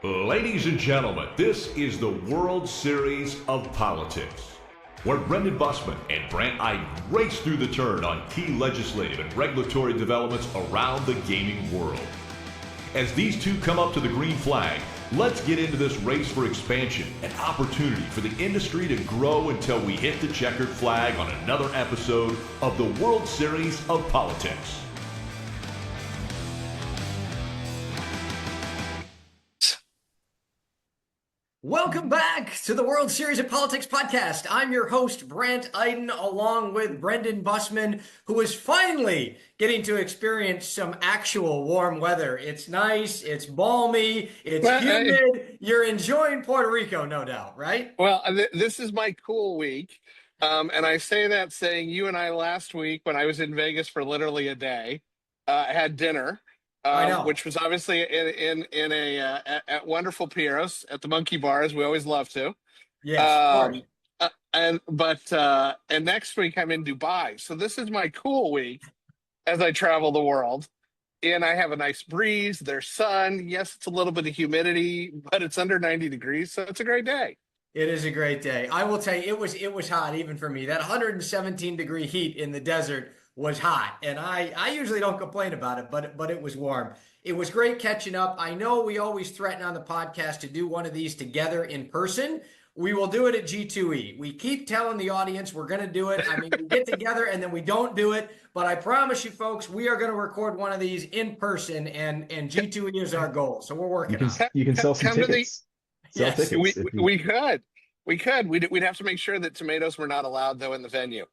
Ladies and gentlemen, this is the World Series of Politics, where Brendan Bussmann and Brandt Iden race through the turn on key legislative and regulatory developments around the gaming world. As these two come up to the green flag, let's get into this race for expansion and opportunity for the industry to grow until we hit the checkered flag on another episode of the World Series of Politics. Welcome back to the World Series of Politics podcast. I'm your host, Brandt Iden, along with Brendan Bussmann, who is finally getting to experience some actual warm weather. It's nice, it's balmy, it's humid. You're enjoying Puerto Rico, no doubt, right? Well, this is my cool week. And I say that saying you and I last week, when I was in Vegas for literally a day, had dinner. Which was obviously at wonderful Piero's at the Monkey Bar, as we always love to. Yes, of course. And next week I'm in Dubai, so this is my cool week as I travel the world. And I have a nice breeze. There's sun. Yes, it's a little bit of humidity, but it's under 90 degrees, so it's a great day. It is a great day. I will tell you, it was hot even for me. That 117-degree heat in the desert was hot, and I usually don't complain about it, but it was warm. It was great catching up. I know we always threaten on the podcast to do one of these together in person. We will do it at G2E. We keep telling the audience we're going to do it. I mean, we get together and then we don't do it, but I promise you folks, we are going to record one of these in person, and G2E is our goal. So we're working on it. You can sell some tickets. Yes, we could. We'd have to make sure that tomatoes were not allowed, though, in the venue.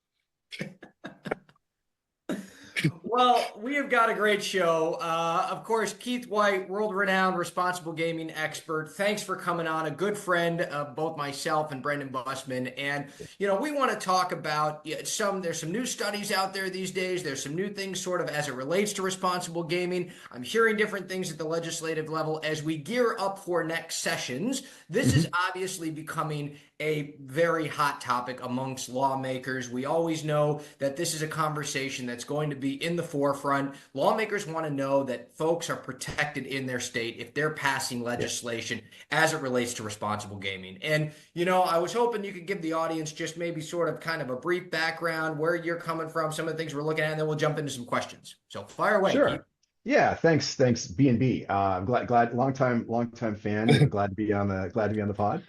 Well, we have got a great show. Of course, Keith Whyte, world-renowned responsible gaming expert. Thanks for coming on. A good friend of both myself and Brendan Bussmann. And, we want to talk about there's some new studies out there these days. There's some new things sort of as it relates to responsible gaming. I'm hearing different things at the legislative level as we gear up for next sessions. This is obviously becoming a very hot topic amongst lawmakers. We always know that this is a conversation that's going to be in the forefront. Lawmakers want to know that folks are protected in their state if they're passing legislation as it relates to responsible gaming. And, I was hoping you could give the audience just maybe sort of kind of a brief background, where you're coming from, some of the things we're looking at, and then we'll jump into some questions. So fire away. Sure. Keith. Yeah, thanks, B&B. I'm glad, long time fan. Glad to be on the pod.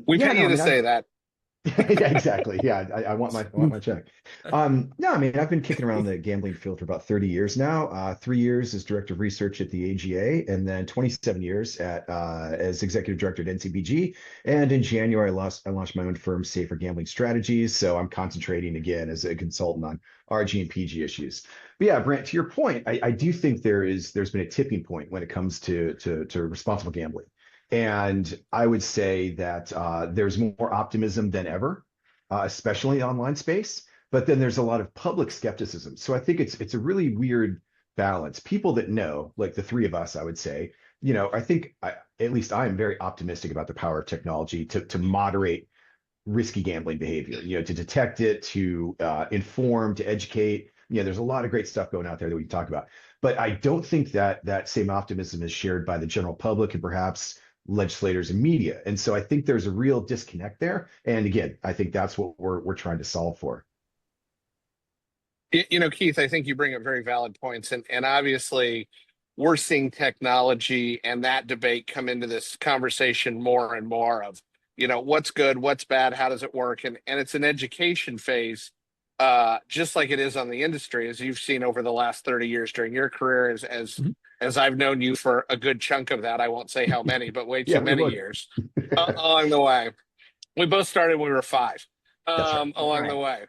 We pay you to say that. Yeah, exactly. Yeah, I want my check. No, I mean, I've been kicking around the gambling field for about 30 years now. 3 years as director of research at the AGA, and then 27 years as executive director at NCBG. And in January, I launched my own firm, Safer Gambling Strategies. So I'm concentrating again as a consultant on RG and PG issues. But yeah, Brent, to your point, I do think there's been a tipping point when it comes to responsible gambling. And I would say that there's more optimism than ever, especially in the online space. But then there's a lot of public skepticism. So I think it's a really weird balance. People that know, like the three of us, I would say, I think at least I am very optimistic about the power of technology to moderate risky gambling behavior, to detect it, to inform, to educate. There's a lot of great stuff going out there that we can talk about. But I don't think that same optimism is shared by the general public and perhaps legislators and media. And so I think there's a real disconnect there. And again, I think that's what we're trying to solve for. Keith, I think you bring up very valid points. And obviously, we're seeing technology and that debate come into this conversation more and more of, what's good, what's bad, how does it work? And it's an education phase, just like it is on the industry, as you've seen over the last 30 years during your career, as I've known you for a good chunk of that. I won't say how many, but way too many years along the way. We both started when we were 5 along the way.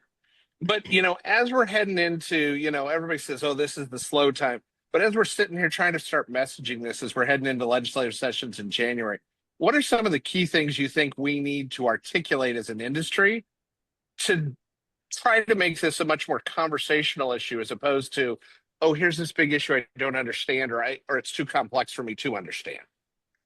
But, as we're heading into, everybody says, oh, this is the slow time. But as we're sitting here trying to start messaging this, as we're heading into legislative sessions in January, what are some of the key things you think we need to articulate as an industry to try to make this a much more conversational issue, as opposed to, oh, here's this big issue I don't understand, or it's too complex for me to understand?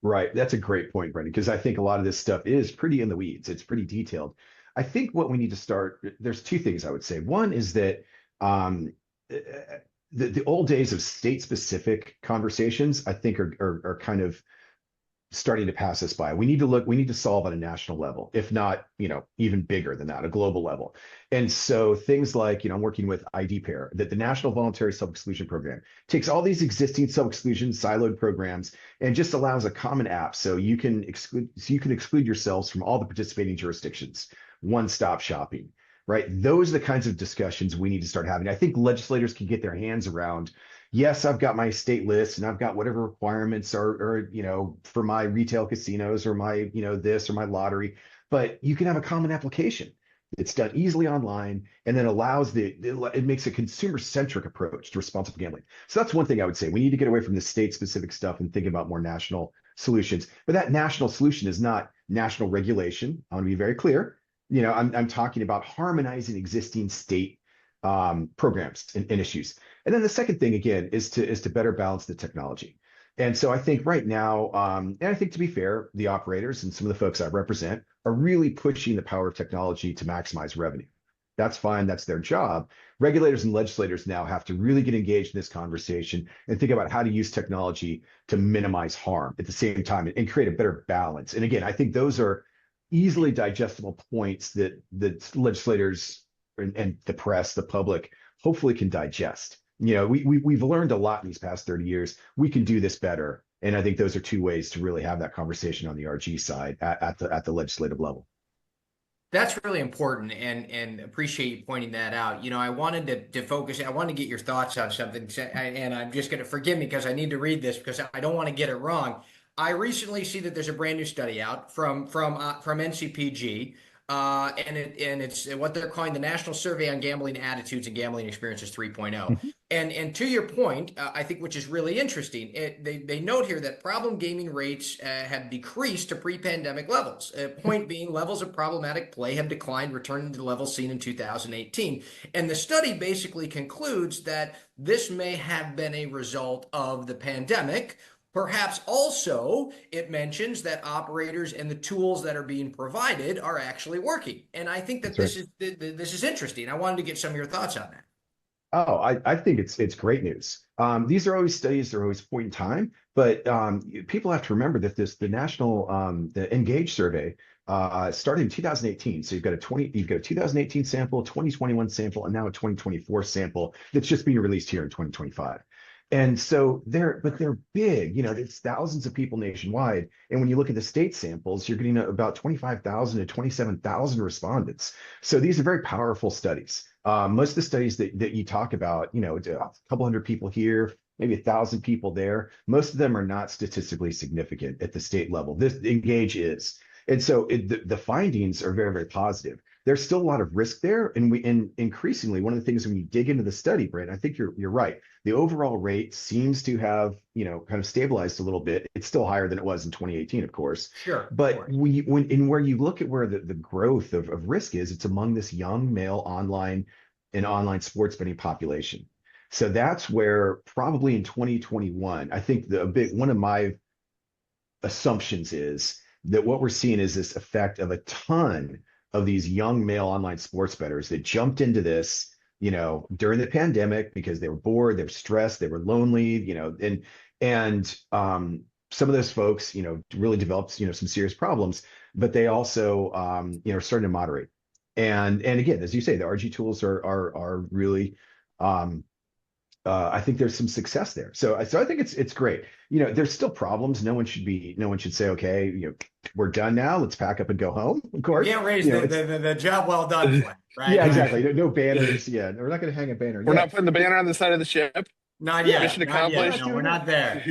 Right. That's a great point, Brendan, because I think a lot of this stuff is pretty in the weeds. It's pretty detailed. I think what we need to start, there's two things I would say. One is that the old days of state-specific conversations, I think, are kind of starting to pass us by. We need to solve on a national level, if not, even bigger than that, a global level. And so things like, I'm working with ID pair, that the National Voluntary Self-Exclusion Program takes all these existing self-exclusion siloed programs and just allows a common app so you can exclude yourselves from all the participating jurisdictions, one-stop shopping, right? Those are the kinds of discussions we need to start having. I think legislators can get their hands around, yes, I've got my state list and I've got whatever requirements are, for my retail casinos or my, this or my lottery, but you can have a common application. It's done easily online and then allows it makes a consumer centric approach to responsible gambling. So that's one thing I would say. We need to get away from the state specific stuff and think about more national solutions. But that national solution is not national regulation. I want to be very clear. I'm talking about harmonizing existing state programs and issues. And then the second thing again is to better balance the technology. And so I think right now, and I think to be fair, the operators and some of the folks I represent are really pushing the power of technology to maximize revenue. That's fine. That's their job. Regulators and legislators now have to really get engaged in this conversation and think about how to use technology to minimize harm at the same time and create a better balance. And again, I think those are easily digestible points that legislators and the press, the public, hopefully can digest. We've learned a lot in these past 30 years. We can do this better. And I think those are two ways to really have that conversation on the RG side at the legislative level. That's really important, and appreciate you pointing that out. I wanted to focus. I wanted to get your thoughts on something, and I'm just going to forgive me because I need to read this because I don't want to get it wrong. I recently see that there's a brand new study out from NCPG, and it's what they're calling the National Survey on Gambling Attitudes and Gambling Experiences 3.0. Mhm. And to your point, I think, which is really interesting, they note here that problem gaming rates have decreased to pre-pandemic levels. Point being, levels of problematic play have declined, returning to the levels seen in 2018. And the study basically concludes that this may have been a result of the pandemic. Perhaps also it mentions that operators and the tools that are being provided are actually working. And I think that That's this is interesting. I wanted to get some of your thoughts on that. Oh, I think it's great news. These are always studies, they're always point in time, but people have to remember that the national the NGAGE survey started in 2018. So you've got a 2018 sample, 2021 sample, and now a 2024 sample that's just being released here in 2025. And so they're big, it's thousands of people nationwide. And when you look at the state samples, you're getting about 25,000 to 27,000 respondents. So these are very powerful studies. Most of the studies that you talk about, a couple hundred people here, maybe 1,000 people there. Most of them are not statistically significant at the state level. This NGAGE is. And so the findings are very, very positive. There's still a lot of risk there. And increasingly, one of the things when you dig into the study, Brandt, I think you're right. The overall rate seems to have, kind of stabilized a little bit. It's still higher than it was in 2018, of course. Sure. But where you look at where the growth of risk is, it's among this young male online sports betting population. So that's where probably in 2021, I think one of my assumptions is that what we're seeing is this effect of a ton of these young male online sports bettors that jumped into this, during the pandemic because they were bored, they were stressed, they were lonely, and some of those folks, really developed, some serious problems, but they also, are starting to moderate. And again, as you say, the RG tools are really, I think there's some success there. So I think it's great. There's still problems. No one should say, okay, we're done now. Let's pack up and go home. Of course, You can't raise the job well done flag, right? Yeah, exactly. No banners. Yeah, we're not going to hang a banner. We're not putting the banner on the side of the ship. Not yet. Mission Not yet. accomplished. No, we're not there.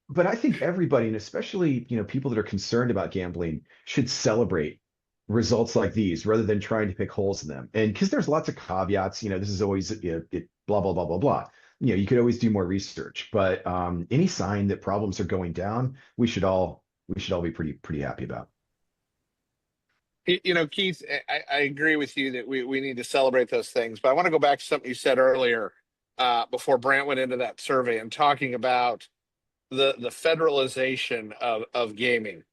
But I think everybody, and especially people that are concerned about gambling, should celebrate results like these rather than trying to pick holes in them. And because there's lots of caveats. This is always blah blah blah blah blah. You could always do more research, but any sign that problems are going down, we should all be pretty happy about. Keith, I agree with you that we need to celebrate those things, but I want to go back to something you said earlier before Brandt went into that survey and talking about the federalization of gaming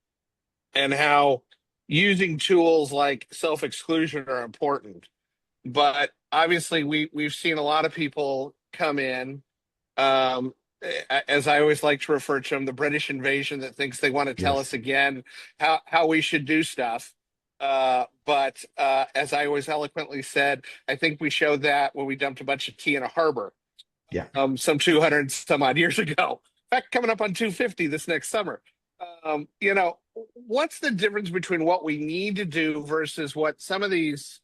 and how using tools like self-exclusion are important. But obviously we've seen a lot of people come in as I always like to refer to them, the British invasion that thinks they want to tell us Yes. again how we should do stuff. But as I always eloquently said, I think we showed that when we dumped a bunch of tea in a harbor Yeah. some 200 some odd years ago. In fact, coming up on 250 this next summer. What's the difference between what we need to do versus what some of these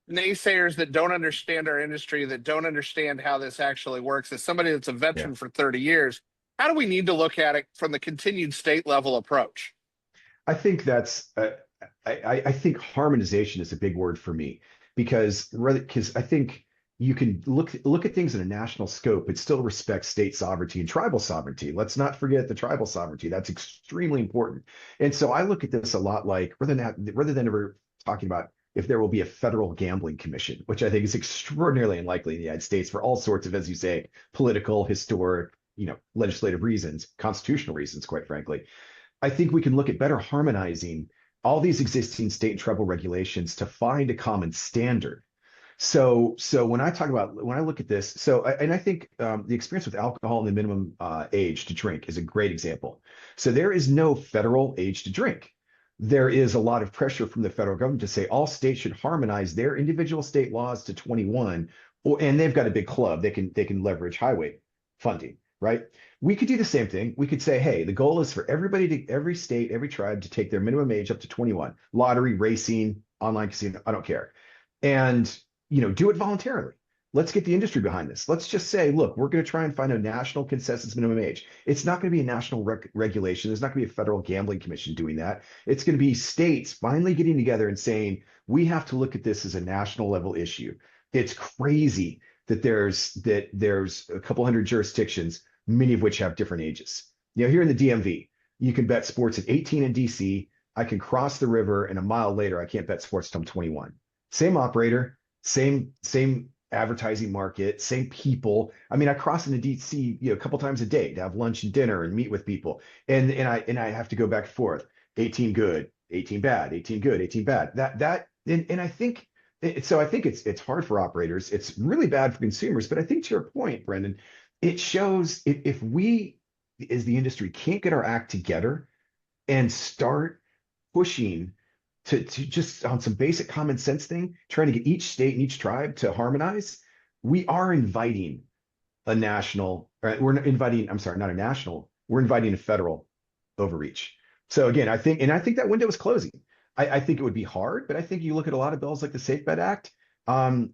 naysayers that don't understand our industry, that don't understand how this actually works, as somebody that's a Yeah. veteran for 30 years, how do we need to look at it from the continued state level approach? I think that's I think harmonization is a big word for me because I think you can look at things in a national scope. It still respects state sovereignty and tribal sovereignty. Let's not forget the tribal sovereignty. That's extremely important. And so I look at this a lot like rather than ever talking about if there will be a federal gambling commission, which I think is extraordinarily unlikely in the United States for all sorts of, as you say, political, historic, legislative reasons, constitutional reasons, quite frankly. I think we can look at better harmonizing all these existing state and tribal regulations to find a common standard. So when I look at this, and I think the experience with alcohol and the minimum age to drink is a great example. So there is no federal age to drink. There is a lot of pressure from the federal government to say all states should harmonize their individual state laws to 21, and they've got a big club. They can leverage highway funding, right? We could do the same thing. We could say, hey, the goal is for every state, every tribe to take their minimum age up to 21. Lottery, racing, online casino, I don't care. And, do it voluntarily. Let's get the industry behind this. Let's just say, look, we're going to try and find a national consensus minimum age. It's not going to be a national regulation. There's not going to be a federal gambling commission doing that. It's going to be states finally getting together and saying, we have to look at this as a national level issue. It's crazy that there's a couple hundred jurisdictions, many of which have different ages. Here in the DMV, you can bet sports at 18 in DC. I can cross the river, and a mile later, I can't bet sports until I'm 21. Same operator, same advertising market, same people. I mean, I cross into DC, a couple times a day to have lunch and dinner and meet with people, and I have to go back and forth. 18 good, 18 bad, 18 good, 18 bad. And I think. So I think it's hard for operators. It's really bad for consumers. But I think to your point, Brendan, it shows if we, as the industry, can't get our act together and start pushing to just on some basic common sense thing, trying to get each state and each tribe to harmonize, we are inviting a national, or we're inviting, I'm sorry, not a national, we're inviting a federal overreach. So again, I think that window is closing. I think it would be hard, but I think you look at a lot of bills like the Safe Bet Act,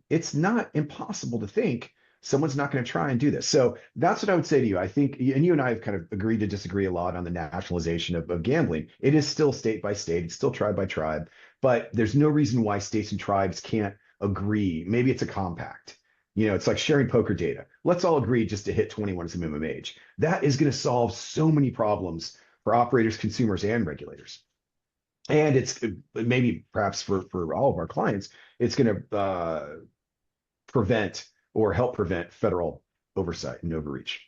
it's not impossible to think someone's not going to try and do this. So that's what I would say to you. I think, and you and I have kind of agreed to disagree a lot on the nationalization of gambling. It is still state by state, it's still tribe by tribe, but there's no reason why states and tribes can't agree. Maybe it's a compact. It's like sharing poker data. Let's all agree just to hit 21 as a minimum age. That is going to solve so many problems for operators, consumers, and regulators. And it's maybe perhaps for all of our clients, it's going to prevent or help prevent federal oversight and overreach.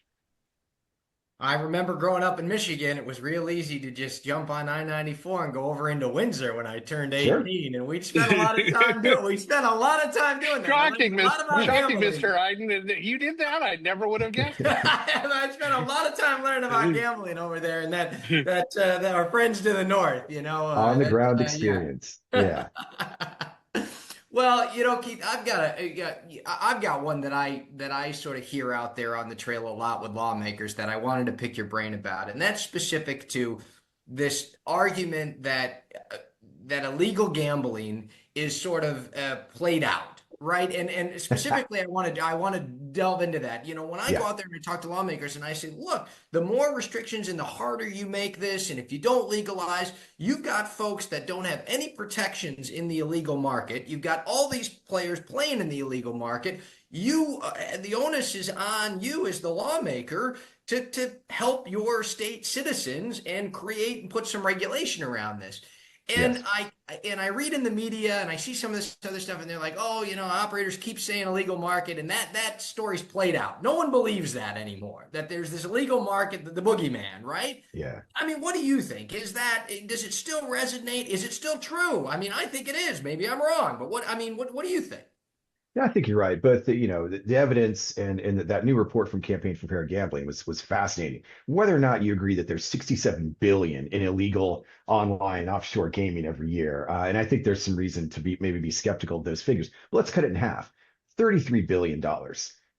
I remember growing up in Michigan, it was real easy to just jump on I-94 and go over into Windsor when I turned 18. Sure. And we'd spend a lot of time doing that. Shocking, Shocking, Mr. Iden. You did that? I never would have guessed that. I spent a lot of time learning about gambling over there, and that our friends to the north, on the ground experience. Yeah. Well, Keith, I've got one that I sort of hear out there on the trail a lot with lawmakers that I wanted to pick your brain about, and that's specific to this argument that illegal gambling is sort of played out, right? And specifically, I want to delve into that. When I go out there and I talk to lawmakers and I say, look, the more restrictions and the harder you make this, and if you don't legalize, you've got folks that don't have any protections in the illegal market. You've got all these players playing in the illegal market. The onus is on you as the lawmaker to help your state citizens and create and put some regulation around this. And I read in the media and I see some of this other stuff and they're like, operators keep saying illegal market, and that story's played out. No one believes that anymore, that there's this illegal market, the boogeyman, right? Yeah. I mean, what do you think? Does it still resonate? Is it still true? I mean, I think it is. Maybe I'm wrong, but what do you think? Yeah, I think you're right. But the evidence and that new report from Campaign for Fair Gambling was fascinating. Whether or not you agree that there's 67 billion in illegal online offshore gaming every year, and I think there's some reason to maybe be skeptical of those figures. But let's cut it in half. $33 billion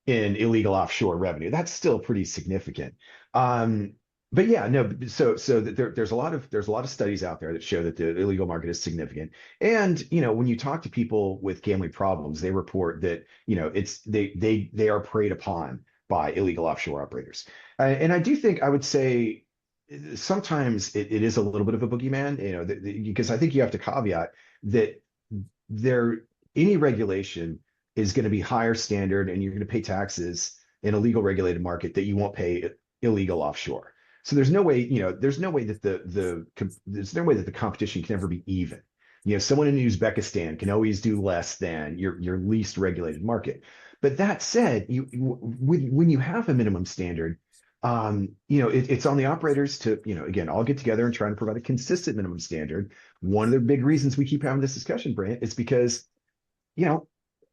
in illegal offshore revenue. That's still pretty significant. Um, but yeah, no. There's a lot of studies out there that show that the illegal market is significant. And when you talk to people with gambling problems, they report that they are preyed upon by illegal offshore operators. And I do think I would say sometimes it is a little bit of a boogeyman, because I think you have to caveat that there any regulation is going to be higher standard, and you're going to pay taxes in a legal regulated market that you won't pay illegal offshore. So there's no way that there's no way that the competition can ever be even. Someone in Uzbekistan can always do less than your least regulated market. But that said, when you have a minimum standard, it's on the operators to, again, all get together and try to provide a consistent minimum standard. One of the big reasons we keep having this discussion, Brandt, is because,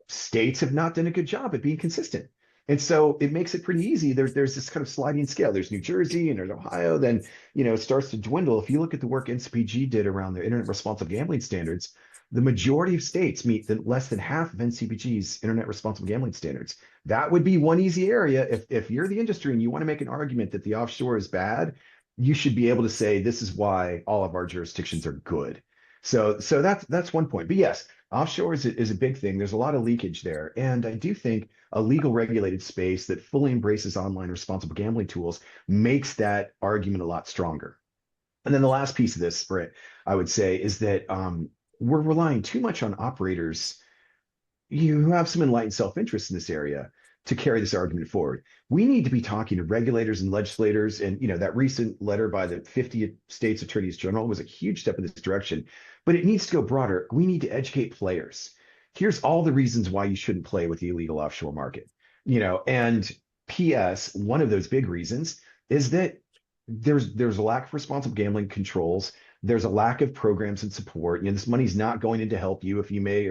states have not done a good job at being consistent. And so it makes it pretty easy. There's this kind of sliding scale. There's New Jersey and there's Ohio. Then, it starts to dwindle. If you look at the work NCPG did around the internet responsible gambling standards, the majority of states meet less than half of NCPG's internet responsible gambling standards. That would be one easy area. If you're the industry and you want to make an argument that the offshore is bad, you should be able to say this is why all of our jurisdictions are good. So that's one point. But yes, offshore is a big thing. There's a lot of leakage there. And I do think a legal regulated space that fully embraces online responsible gambling tools makes that argument a lot stronger. And then the last piece of this, Britt, I would say, is that we're relying too much on operators who have some enlightened self-interest in this area to carry this argument forward. We need to be talking to regulators and legislators. And that recent letter by the 50 states attorneys general was a huge step in this direction, but it needs to go broader. We need to educate players. Here's all the reasons why you shouldn't play with the illegal offshore market. And PS, one of those big reasons is that there's a lack of responsible gambling controls. There's a lack of programs and support. This money's not going in to help you if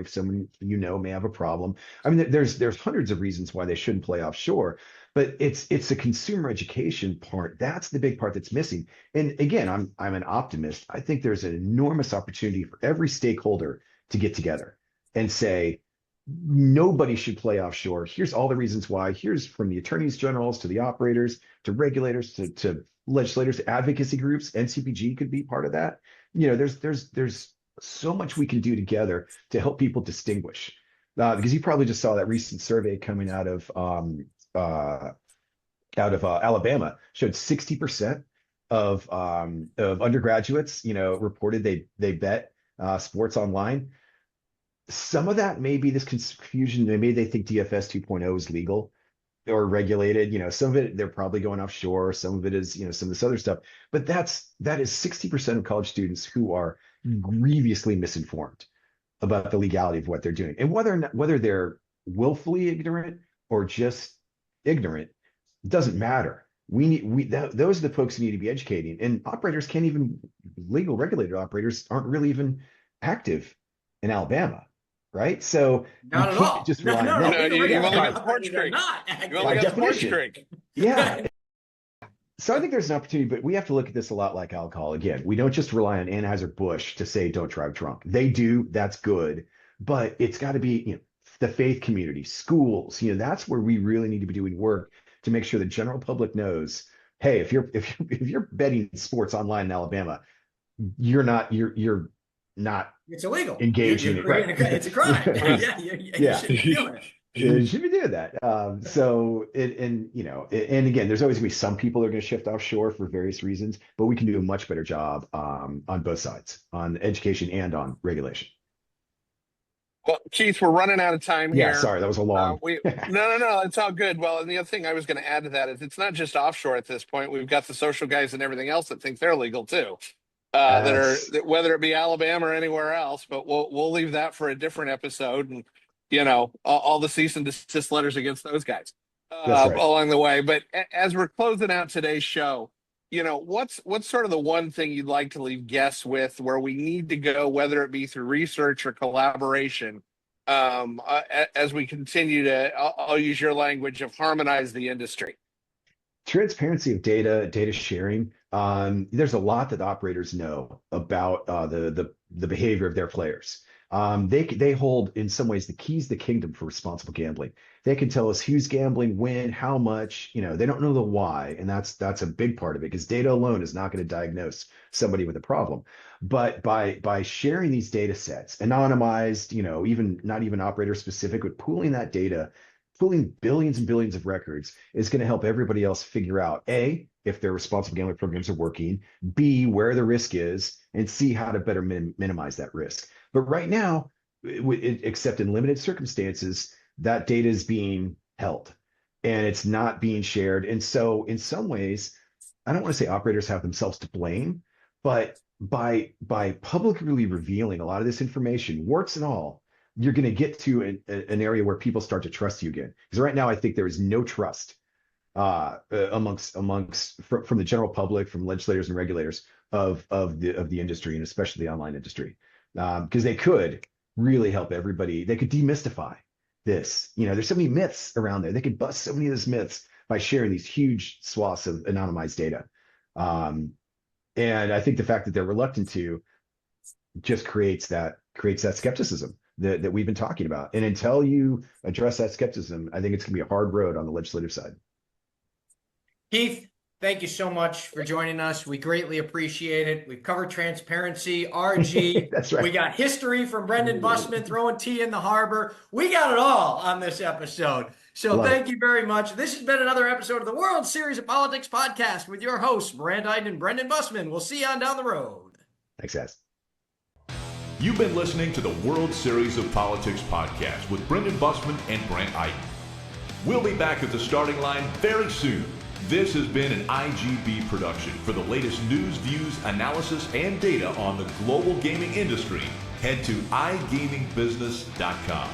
someone may have a problem. I mean, there's hundreds of reasons why they shouldn't play offshore, but it's the consumer education part. That's the big part that's missing. And again, I'm an optimist. I think there's an enormous opportunity for every stakeholder to get together and say, nobody should play offshore. Here's all the reasons why. Here's from the attorneys generals to the operators to regulators to legislators to advocacy groups. NCPG could be part of that. There's so much we can do together to help people distinguish. Because you probably just saw that recent survey coming out of Alabama showed 60% of undergraduates, reported they bet sports online. Some of that may be this confusion. Maybe they think DFS 2.0 is legal or regulated. Some of it, they're probably going offshore. Some of it is, some of this other stuff. But that is 60% of college students who are grievously misinformed about the legality of what they're doing. And whether they're willfully ignorant or just ignorant, doesn't matter. Those are the folks who need to be educating. And operators can't even, legal regulated operators aren't really even active in Alabama. Right. So not at all. Just rely on No, them. you've only got the porch creek. You've only got the porch creek. Yeah. So I think there's an opportunity, but we have to look at this a lot like alcohol. Again, we don't just rely on Anheuser-Busch to say don't drive drunk. They do. That's good. But it's got to be, the faith community, schools, that's where we really need to be doing work to make sure the general public knows, hey, if you're betting sports online in Alabama, you're not it's illegal. Engaging it. Right. It's a crime. Yeah. You should be doing it. You should be doing that. And again, there's always going to be some people that are going to shift offshore for various reasons, but we can do a much better job on both sides, on education and on regulation. Well, Keith, we're running out of time here. Yeah, sorry, that was a long. No, it's all good. Well, and the other thing I was going to add to that is it's not just offshore at this point. We've got the social guys and everything else that think they're legal too. That whether it be Alabama or anywhere else, but we'll leave that for a different episode, and all the cease and desist letters against those guys along the way. But as we're closing out today's show, what's sort of the one thing you'd like to leave guests with, where we need to go, whether it be through research or collaboration, as we continue to, I'll use your language of harmonize the industry? Transparency of data sharing. There's a lot that operators know about the behavior of their players. They hold, in some ways, the keys to the kingdom for responsible gambling. They can tell us who's gambling, when, how much. They don't know the why, and that's a big part of it, because data alone is not going to diagnose somebody with a problem. But by sharing these data sets, anonymized, even not even operator specific, but pooling that data, pooling billions and billions of records, is going to help everybody else figure out, A, if their responsible gambling programs are working, B, where the risk is, and C, how to better minimize that risk. But right now, except in limited circumstances, that data is being held and it's not being shared. And so in some ways, I don't want to say operators have themselves to blame, but by publicly revealing a lot of this information, warts and all, you're going to get to an area where people start to trust you again. Because right now, I think there is no trust amongst from the general public, from legislators and regulators of the industry, and especially the online industry, because they could really help everybody. They could demystify this. There's so many myths around there. They could bust so many of those myths by sharing these huge swaths of anonymized data. And I think the fact that they're reluctant to just creates that skepticism that we've been talking about. And until you address that skepticism, I think it's going to be a hard road on the legislative side. Keith, thank you so much for joining us. We greatly appreciate it. We've covered transparency, RG. That's right. We got history from Brendan Bussmann throwing tea in the harbor. We got it all on this episode. So thank you very much. This has been another episode of the World Series of Politics podcast with your hosts, Brandt, Iden, and Brendan Bussmann. We'll see you on down the road. Thanks, guys. You've been listening to the World Series of Politics podcast with Brendan Bussmann and Brandt Iden. We'll be back at the starting line very soon. This has been an IGB production. For the latest news, views, analysis, and data on the global gaming industry, head to igamingbusiness.com.